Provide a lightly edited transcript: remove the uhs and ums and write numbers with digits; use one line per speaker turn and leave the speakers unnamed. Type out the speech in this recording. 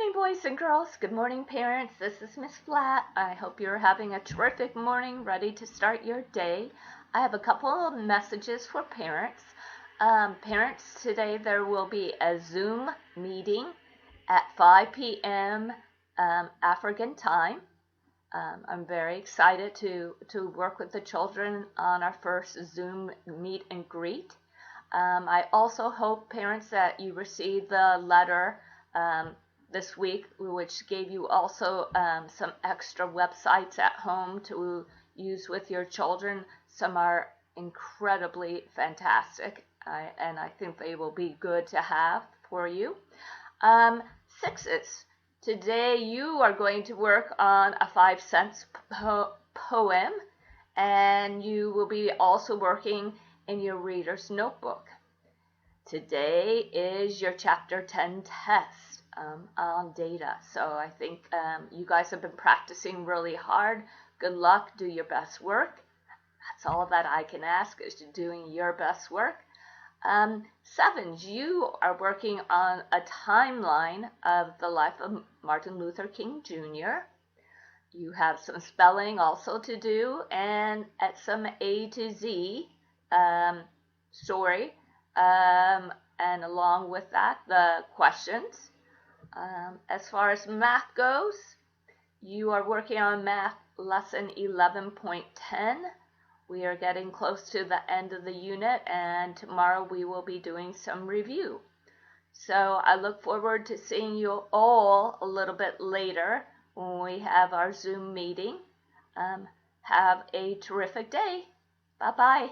morning, boys and girls. Good morning, parents. This is Miss Flat. I hope you're having a terrific morning, ready to start your day. I have a couple of messages for parents. Parents, today there will be a Zoom meeting at 5 p.m. African time. I'm very excited to work with the children on our first Zoom meet and greet. I also hope, parents, that you received the letter this week, which gave you also some extra websites at home to use with your children. Some are incredibly fantastic, and I think they will be good to have for you. Sixes, today you are going to work on a 5 cents poem, and you will be also working in your reader's notebook. Today is your chapter 10 test on data. So I think you guys have been practicing really hard. Good luck, do your best work. That's all that I can ask, is doing your best work. Sevens, you are working on a timeline of the life of Martin Luther King Jr. You have some spelling also to do, and at some A to Z story, and along with that, the questions. As far as math goes, you are working on math lesson 11.10. We are getting close to the end of the unit, and tomorrow we will be doing some review. So I look forward to seeing you all a little bit later when we have our Zoom meeting. Have a terrific day. Bye-bye.